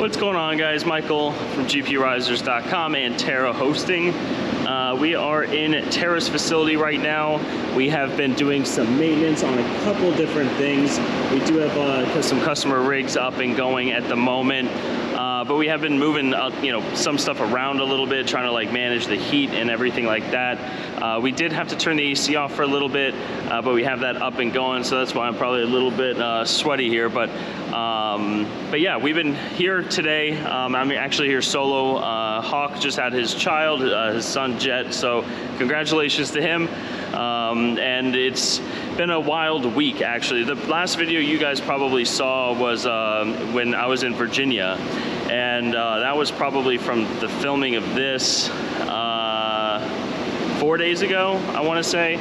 What's going on, guys? Michael from GPURisers.com and Terra Hosting. We are in Terra's facility right now. We have been doing some maintenance on a couple different things. We do have some customer rigs up and going at the moment. But we have been moving, some stuff around a little bit, trying to like manage the heat and everything like that. We did have to turn the AC off for a little bit, but we have that up and going, so that's why I'm probably a little bit sweaty here. But yeah, we've been here today. I'm actually here solo. Hawk just had his child, his son Jet, so congratulations to him. And it's been a wild week, actually. The last video you guys probably saw was when I was in Virginia, and that was probably from the filming of this 4 days ago, I want to say.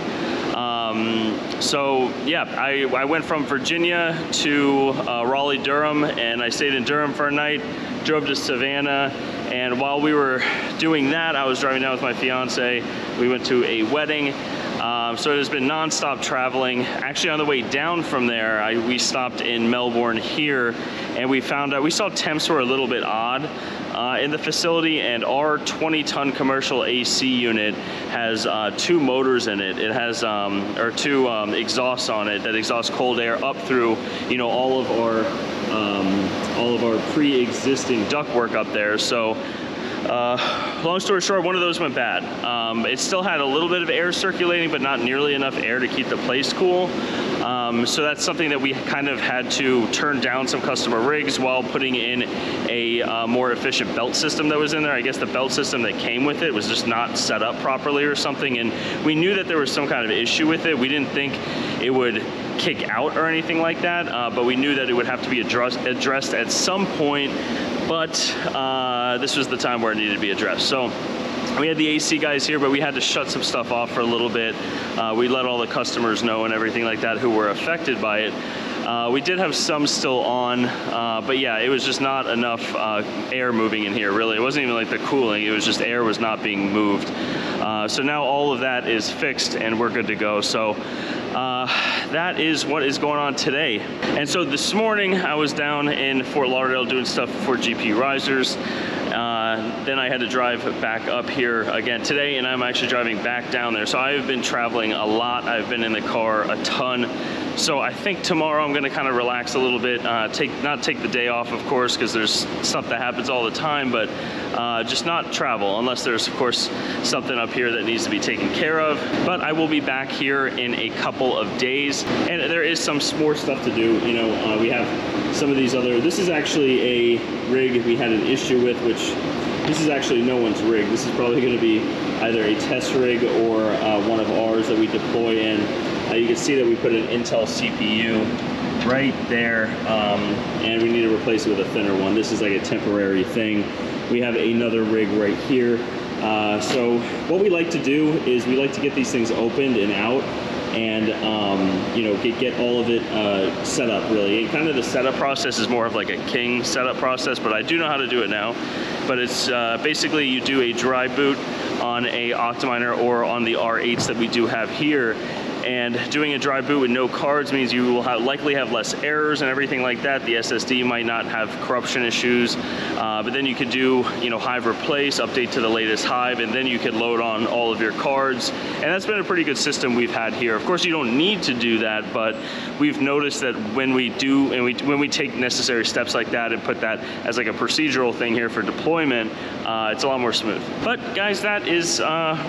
So yeah, I went from Virginia to Raleigh, Durham, and I stayed in Durham for a night, drove to Savannah, and while we were doing that, I was driving down with my fiance. We went to a wedding. So it has been non-stop traveling. Actually, on the way down from there, we stopped in Melbourne here, and we found out, we saw temps were a little bit odd in the facility, and our 20-ton commercial AC unit has two motors in it. It has, or two exhausts on it that exhaust cold air up through, all of our pre-existing ductwork up there. So long story short, one of those went bad. It still had a little bit of air circulating, but not nearly enough air to keep the place cool. So that's something that we kind of had to turn down some customer rigs while putting in a more efficient belt system that was in there. I guess the belt system that came with it was just not set up properly or something, and we knew that there was some kind of issue with it. We didn't think it would kick out or anything like that, but we knew that it would have to be addressed at some point. But this was the time where it needed to be addressed. So we had the AC guys here, but we had to shut some stuff off for a little bit. We let all the customers know and everything like that who were affected by it. We did have some still on, but yeah, it was just not enough air moving in here, really. It wasn't even like the cooling, it was just air was not being moved. So now all of that is fixed and we're good to go. So that is what is going on today. And so this morning I was down in Fort Lauderdale doing stuff for GPURisers. Then I had to drive back up here again today, and I'm actually driving back down there. So I've been traveling a lot. I've been in the car a ton. So I think tomorrow I'm gonna kind of relax a little bit, not take the day off, of course, because there's stuff that happens all the time, but just not travel unless there's, of course, something up here that needs to be taken care of. But I will be back here in a couple of days, and there is some more stuff to do. We have some of these other, this is actually a rig we had an issue with, which this is actually no one's rig. This is probably going to be either a test rig or one of ours that we deploy in. You can see that we put an Intel CPU right there, and we need to replace it with a thinner one. This is like a temporary thing. We have another rig right here. So what we like to do is we like to get these things opened and out, and get all of it set up, really. And kind of the setup process is more of like a king setup process, but I do know how to do it now. But it's basically you do a dry boot on a Octominer or on the R8s that we do have here. And doing a dry boot with no cards means you will likely have less errors and everything like that. The SSD might not have corruption issues, but then you could do, Hive replace, update to the latest Hive, and then you could load on all of your cards. And that's been a pretty good system we've had here. Of course, you don't need to do that, but we've noticed that when we do, and when we take necessary steps like that and put that as like a procedural thing here for deployment, it's a lot more smooth. But guys, that is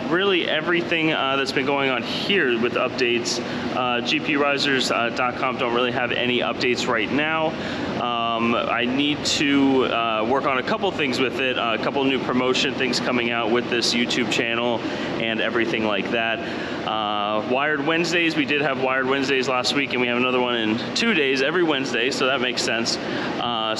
really everything that's been going on here with updates. GPURisers.com don't really have any updates right now. I need to work on a couple things with it, a couple new promotion things coming out with this YouTube channel and everything like that. Wired Wednesdays, we did have Wired Wednesdays last week, and we have another one in 2 days, every Wednesday, so that makes sense.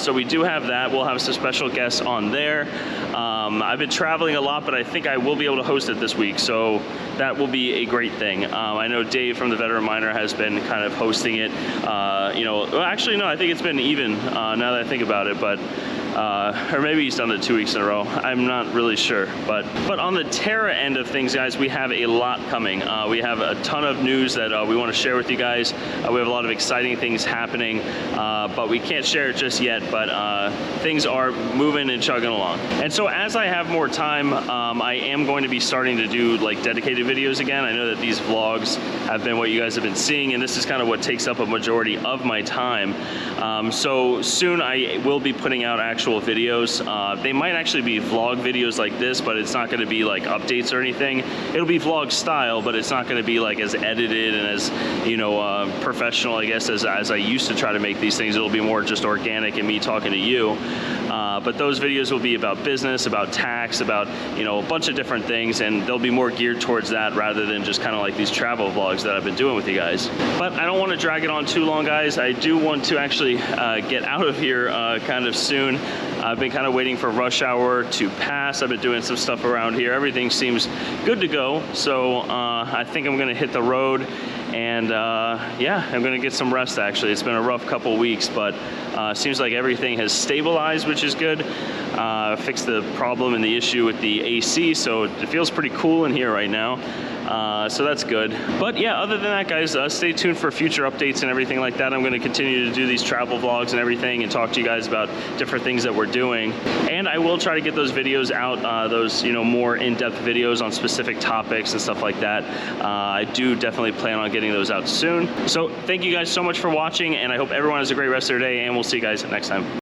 So we do have that. We'll have some special guests on there. I've been traveling a lot, but I think I will be able to host it this week, so that will be a great thing. I know Dave from the Veteran Miner has been kind of hosting it. Well, actually, no, I think it's been even now that I think about it, but or maybe he's done it 2 weeks in a row. I'm not really sure, but on the Terra end of things, guys, we have a lot coming. We have a ton of news that we want to share with you guys. We have a lot of exciting things happening, but we can't share it just yet, but things are moving and chugging along. And so as I have more time, I am going to be starting to do like dedicated videos again. I know that these vlogs have been what you guys have been seeing, and this is kind of what takes up a majority of my time. So soon I will be putting out actual videos. They might actually be vlog videos like this, but it's not going to be like updates or anything. It'll be vlog style, but it's not going to be like as edited and as, you know, professional, I guess, as I used to try to make these things. It'll be more just organic and me talking to you. But those videos will be about business, about tax, about, you know, a bunch of different things, and they'll be more geared towards that rather than just kind of like these travel vlogs that I've been doing with you guys. But I don't want to drag it on too long, guys. I do want to actually get out of here kind of soon. I've been kind of waiting for rush hour to pass. I've been doing some stuff around here. Everything seems good to go. So I think I'm gonna hit the road, and yeah, I'm gonna get some rest actually. It's been a rough couple weeks, but seems like everything has stabilized, which is good. Fixed the problem and the issue with the AC, so it feels pretty cool in here right now. So that's good. But yeah, other than that, guys, stay tuned for future updates and everything like that. I'm going to continue to do these travel vlogs and everything and talk to you guys about different things that we're doing. And I will try to get those videos out, those, you know, more in-depth videos on specific topics and stuff like that. I do definitely plan on getting those out soon. So thank you guys so much for watching, and I hope everyone has a great rest of their day, and we'll see you guys next time.